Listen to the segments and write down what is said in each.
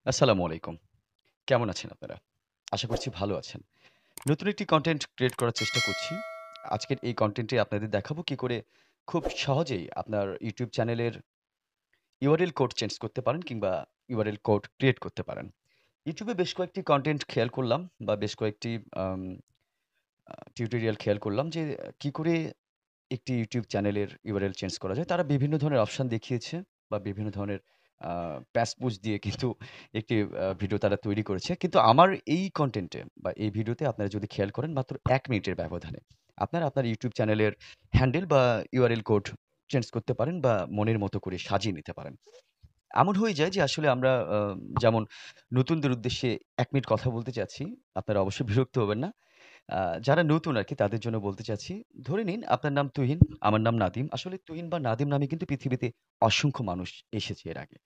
আসসালামু আলাইকুম। কেমন আছেন আপনারা? আশা করছি ভালো আছেন। নতুন একটি কনটেন্ট ক্রিয়েট করার চেষ্টা করছি। আজকের এই কনটেন্টে আপনাদের দেখাবো কি করে খুব সহজেই আপনার YouTube চ্যানেলের URL কোড চেঞ্জ করতে পারেন কিংবা URL কোড ক্রিয়েট করতে পারেন। YouTube এ বেশ কয়েকটি কনটেন্ট খেয়াল করলাম বা বেশ কয়েকটি আম টিউটোরিয়াল খেয়াল করলাম যে কি করে একটি YouTube চ্যানেলের URL চেঞ্জ করা যায়। তারা বিভিন্ন ধরনের অপশন দেখিয়েছে বা বিভিন্ন ধরনের আ প্যাচ পুশ দিয়ে কিন্তু একটি ভিডিও তারা তৈরি করেছে। কিন্তু আমার এই কনটেন্টে বা এই ভিডিওতে আপনারা যদি খেয়াল করেন মাত্র ১ মিনিটের ব্যবধানে আপনারা আপনার YouTube চ্যানেলের হ্যান্ডেল বা URL কোড চেঞ্জ করতে পারেন বা মনের মতো করে সাজিয়ে নিতে পারেন। এমন হয়ে যায় যে আসলে আমরা যেমন নতুনদের উদ্দেশ্যে ১ মিনিট কথা বলতে চাচ্ছি। আপনারা অবশ্যই বিরক্ত হবেন না। আ যারা নতুন আরকি তাদের জন্য বলতে চাচ্ছি, ধরে নিন আপনার নাম তুহিন, আমার নাম নাদিম। আসলে তুহিন বা নাদিম নামে কিন্তু পৃথিবীতে অসংখ্য মানুষ এসেছে এর আগে।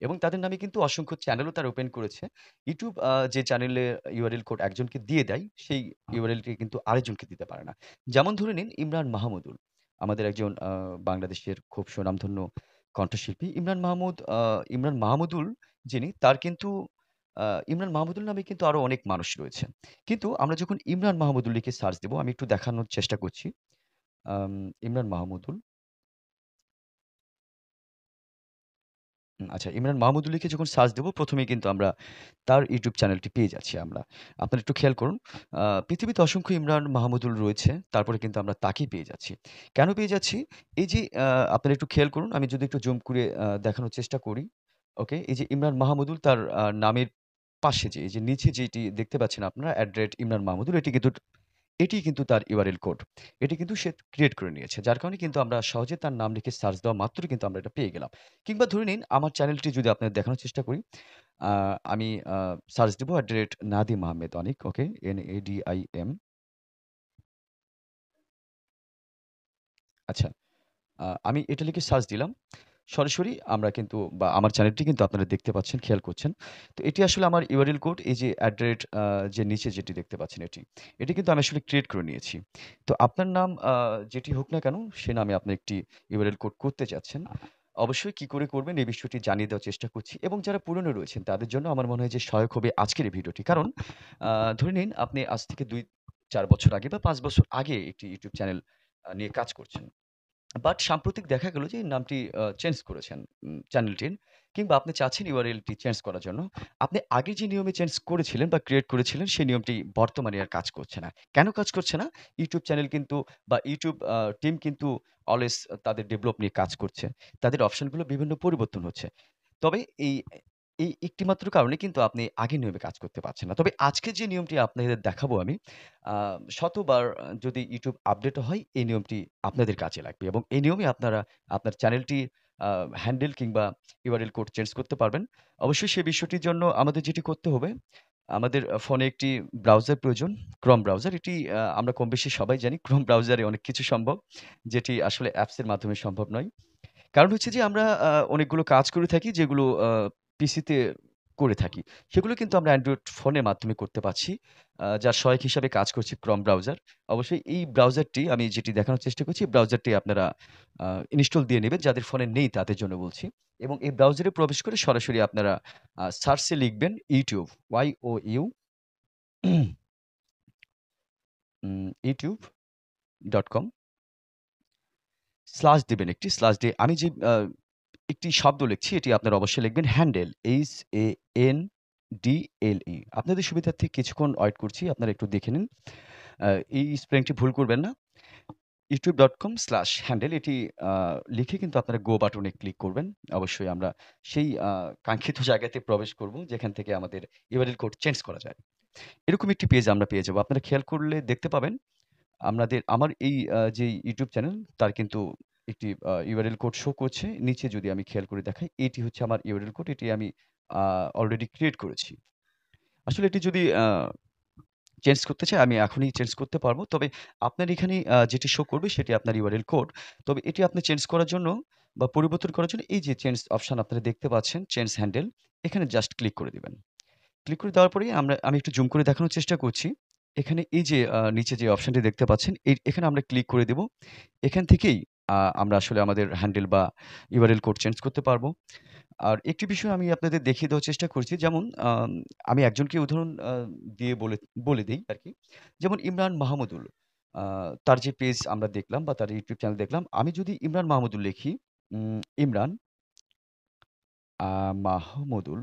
এবং তাদের নামে কিন্তু অসংখ্য চ্যানেলও তারা ওপেন করেছে। YouTube যে চ্যানেলে URL কোড একজনকে দিয়ে দেয়, সেই URL টি কিন্তু আরেকজনকে দিতে পারে না। যেমন ধরে নিন ইমরান মাহমুদুল। আমাদের একজন বাংলাদেশের খুব সুনামধন্য কণ্ঠশিল্পী ইমরান মাহমুদুল যিনি তার কিন্তু আ ইমরান মাহমুদুল নামে কিন্তু আরো অনেক মানুষ রয়েছে। কিন্তু আমরা যখন ইমরান মাহমুদুল লিখে সার্চ দেব, আমি একটু দেখানোর চেষ্টা করছি। আম ইমরান মাহমুদুল। আচ্ছা, ইমরান মাহমুদুল লিখে যখন সার্চ দেব, ১ম এই কিন্তু আমরা তার YouTube চ্যানেলটি পেয়ে যাচ্ছি আমরা। আপনারা একটু খেয়াল করুন। পৃথিবীতে অসংখ্য ইমরান মাহমুদুল রয়েছে। তারপরে কিন্তু আমরা তাকেই পেয়ে যাচ্ছি। কেন পেয়ে যাচ্ছি? এই যে আপনারা একটু খেয়াল করুন। আমি যদি একটু জুম করে দেখানোর চেষ্টা করি। ওকে? এই যে ইমরান মাহমুদুল তার নামের পাশে যে এই যে নিচে যেটি দেখতে পাচ্ছেন আপনারা @ইমরান মাহমুদুল এটিই কিন্তু তার URL কোড। এটি কিন্তু সে ক্রিয়েট করে নিয়েছে। যার কারণে কিন্তু আমরা সহজে তার নাম লিখে সার্চ দেওয়া মাত্রই কিন্তু আমরা এটা পেয়ে গেলাম। কিংবা ধরে নিন আমার চ্যানেলটি যদি আপনাদের দেখানোর চেষ্টা করি, আ আমি সার্চ দিব @নাদিম আহমেদ অনিক, ওকে? NADIM। আচ্ছা, আমি এটা লিখে সার্চ দিলাম। সরাসরি আমরা কিন্তু বা আমার চ্যানেলটি কিন্তু আপনারা দেখতে পাচ্ছেন, খেয়াল করছেন। তো এটি আসলে আমার URL কোড এই যে যে নিচে যেটি দেখতে পাচ্ছেন এটি। এটি কিন্তু আমি আসলে ক্রিয়েট করে নিয়েছি। তো আপনার নাম যেটি হোক না কেন, সে নামে আপনি একটি URL কোড করতে চাচ্ছেন। অবশ্যই কি করে করবেন এই বিষয়টি জানিয়ে দেওয়ার চেষ্টা করছি এবং যারা পুরনো রয়েছেন তাদের জন্য আমার মনে হয় যে সহায়ক হবে আজকের এই ভিডিওটি। কারণ ধরে নিন আপনি আজ থেকে ২-৪ বছর আগে বা ৫ বছর আগে একটি YouTube চ্যানেল নিয়ে কাজ করছেন। বাট সাম্প্রতিক দেখা গেল যে নামটি চেঞ্জ করেছেন চ্যানেলটির কিংবা আপনি চাচ্ছেন URL টি চেঞ্জ করার জন্য। আপনি আগে যে নিয়মে চেঞ্জ করেছিলেন বা ক্রিয়েট করেছিলেন সেই নিয়মটি বর্তমানে আর কাজ করছে না। কেন কাজ করছে না? YouTube চ্যানেল কিন্তু বা YouTube টিম কিন্তু অলওয়েজ তাদের ডেভেলপ নিয়ে কাজ করছে। তাদের অপশনগুলো বিভিন্ন পরিবর্তন হচ্ছে। তবে এই একটি মাত্র কারণে কিন্তু আপনি আগের নিয়মে কাজ করতে পারছেন না। তবে আজকে যে নিয়মটি আপনাদের দেখাবো আমি, আ শতবার যদি YouTube আপডেট হয়, এই নিয়মটি আপনাদের কাজে লাগবে এবং এই নিয়মে আপনারা আপনার চ্যানেলটি আ হ্যান্ডেল কিংবা URL কোড চেঞ্জ করতে পারবেন। অবশ্যই সে বিষয়টির জন্য আমাদের যেটি করতে হবে, আমাদের ফোনে একটি ব্রাউজার প্রয়োজন, Chrome ব্রাউজার। এটি আমরা কমবেশি সবাই জানি Chrome ব্রাউজারে অনেক কিছু সম্ভব, যেটি আসলে অ্যাপসের মাধ্যমে সম্ভব নয়। কারণ হচ্ছে যে আমরা অনেকগুলো কাজ করে থাকি যেগুলো পিসিতে করে থাকি। সেগুলো কিন্তু আমরা অ্যান্ড্রয়েড ফোনের মাধ্যমে করতে পারছি। যার সহায়ক হিসাবে কাজ করছে Chrome ব্রাউজার। অবশ্যই এই ব্রাউজারটি আমি যেটি দেখানোর চেষ্টা করছি, এই ব্রাউজারটি আপনারা আ ইনস্টল দিয়ে নিবেন। যাদের ফোনে নেই তাদের জন্য বলছি। এবং এই ব্রাউজারে প্রবেশ করে সরাসরি আপনারা সার্চে লিখবেন YouTube, YOU youtube.com স্ল্যাশ দিবেন একটি, স্ল্যাশ দিয়ে আমি যে একটি শব্দ লিখছি এটি আপনারা অবশ্যই লিখবেন হ্যান্ডেল HANDLE। আপনাদের সুবিধার্থে কিছুক্ষণ ওয়েট করছি। আপনারা একটু দেখে নিন। আ এই স্পেলিংটি ভুল করবেন না। youtube.com/handle এটি আ লিখে কিন্তু আপনারা গো বাটনে ক্লিক করবেন। অবশ্যই আমরা সেই কাঙ্ক্ষিত জায়গাতে প্রবেশ করব যেখান থেকে আমাদের URL কোড চেঞ্জ করা যায়। এরকম একটি পেজ আমরা পেয়ে যাব। আপনারা খেয়াল করলে দেখতে পাবেন আমার এই যে YouTube চ্যানেল তার কিন্তু একটি URL কোড শো করছে। নিচে যদি আমি খেয়াল করে দেখাই, এটি হচ্ছে আমার URL কোড। এটি আমি আ অলরেডি ক্রিয়েট করেছি। আসলে এটি যদি চেঞ্জ করতে চাই, আমি এখনই চেঞ্জ করতে পারব। তবে আপনার এখানে যেটি শো করবে সেটি আপনার URL কোড। তবে এটি আপনি চেঞ্জ করার জন্য বা পরিবর্তন করার জন্য এই যে চেঞ্জ অপশন আপনারা দেখতে পাচ্ছেন, চেঞ্জ হ্যান্ডেল এখানে জাস্ট ক্লিক করে দিবেন। ক্লিক করে দেওয়ার পরেই আমি একটু জুম করে দেখানোর চেষ্টা করছি। এখানে এই যে নিচে যে অপশনটি দেখতে পাচ্ছেন, এখানে আমরা ক্লিক করে দেব। এখান থেকেই আমরা আসলে আমাদের হ্যান্ডেল বা URL কোড চেঞ্জ করতে পারব। আর একটি বিষয় আমি আপনাদের দেখিয়ে দেওয়ার চেষ্টা করছি। যেমন আমি একজনকে উদাহরণ দিয়ে বলে দেই আরকি। যেমন ইমরান মাহমুদুল। আ তার যে পেজ আমরা দেখলাম বা তার ইউটিউব চ্যানেল দেখলাম। আমি যদি ইমরান মাহমুদুল লিখি, ইমরান মাহমুদুল,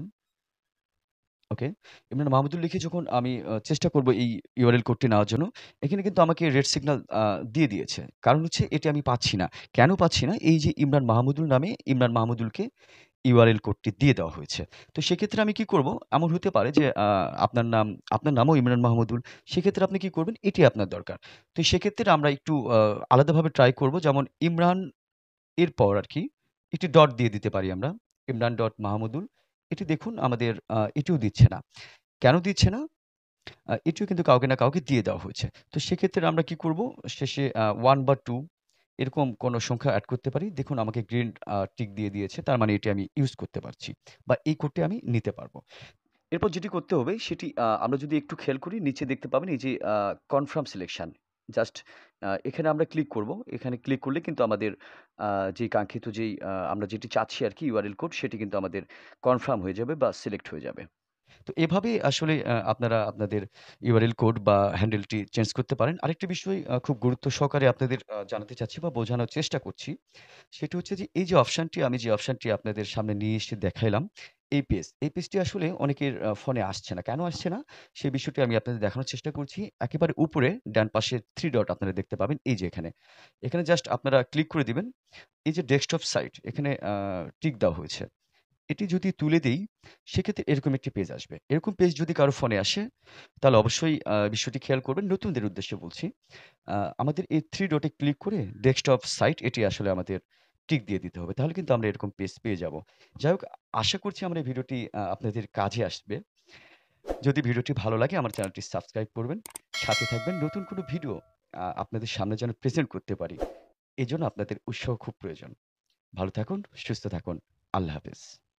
ওকে। ইমরান মাহমুদুল লিখে যখন আমি চেষ্টা করব এই URL কোডটি নেওয়ার জন্য, এখানে কিন্তু আমাকে রেড সিগন্যাল দিয়ে দিয়েছে। কারণ হচ্ছে এটি আমি পাচ্ছি না। কেন পাচ্ছি না? এই যে ইমরান মাহমুদুল নামে ইমরান মাহমুদুলকে URL কোডটি দিয়ে দেওয়া হয়েছে। তো সেক্ষেত্রে আমি কি করব? এমন হতে পারে যে আপনার নামও ইমরান মাহমুদুল। সেক্ষেত্রে আপনি কি করবেন? এটি আপনার দরকার। তো সেক্ষেত্রে আমরা একটু আলাদাভাবে ট্রাই করব। যেমন ইমরান এর পর আরকি একটি ডট দিয়ে দিতে পারি আমরা। ইমরান ডট মাহমুদুল। এটি দেখুন আমাদের এটিও দিচ্ছে না। কেন দিচ্ছে না? এটিও কিন্তু কাউকে না কাউকে দিয়ে দেওয়া হয়েছে। তো সেক্ষেত্রে আমরা কি করব? শেষে 1 বা 2 এরকম কোনো সংখ্যা এড করতে পারি। দেখুন আমাকে গ্রিন টিক দিয়ে দিয়েছে। তার মানে এটি আমি ইউজ করতে পারছি বা এই কোডটি আমি নিতে পারব। এরপর যেটি করতে হবে সেটি আমরা যদি একটু খেয়াল করি নিচে দেখতে পাবেন এই যে কনফার্ম সিলেকশন। জাস্ট এখানে আমরা ক্লিক করব। এখানে ক্লিক করলে কিন্তু আমাদের যেই কাঙ্ক্ষিত আমরা যেটি চাচ্ছি আরকি URL কোড সেটি কিন্তু আমাদের কনফার্ম হয়ে যাবে বা সিলেক্ট হয়ে যাবে। তো এভাবেই আসলে আপনারা আপনাদের URL কোড বা হ্যান্ডেলটি চেঞ্জ করতে পারেন। আরেকটি বিষয় খুব গুরুত্ব সহকারে আপনাদের জানাতে চাচ্ছি বা বোঝানোর চেষ্টা করছি। সেটি হচ্ছে যে এই যে অপশনটি আপনাদের সামনে নিয়ে এসে দেখাইলাম, এই পেজটি আসলে অনেকের ফোনে আসছে না। কেন আসছে না? সেই বিষয়টি আমি আপনাদের দেখানোর চেষ্টা করছি। একেবারে উপরে ডান পাশে 3 ডট আপনারা দেখতে পাবেন এই যে এখানে। এখানে জাস্ট আপনারা ক্লিক করে দিবেন। এই যে ডেস্কটপ সাইট এখানে টিক দেওয়া হয়েছে। এটি যদি তুলে দেই, সেক্ষেত্রে এরকম একটি পেজ আসবে। এরকম পেজ যদি কারো ফোনে আসে, তাহলে অবশ্যই বিষয়টি খেয়াল করবেন। নতুনদের উদ্দেশ্যে বলছি। আমাদের এই 3 ডটে ক্লিক করে ডেস্কটপ সাইট এটি আসলে আমাদের টিক দিয়ে দিতে হবে। তাহলে কিন্তু আমরা এরকম পেজ পেয়ে যাব। যাই হোক, আশা করছি আমার এই ভিডিওটি আপনাদের কাজে আসবে। যদি ভিডিওটি ভালো লাগে আমার চ্যানেলটি সাবস্ক্রাইব করবেন। সাথে থাকবেন। নতুন কোনো ভিডিও আপনাদের সামনে যেন প্রেজেন্ট করতে পারি। এজন্য আপনাদের উৎসাহ খুব প্রয়োজন। ভালো থাকুন, সুস্থ থাকুন। আল্লাহ হাফেজ।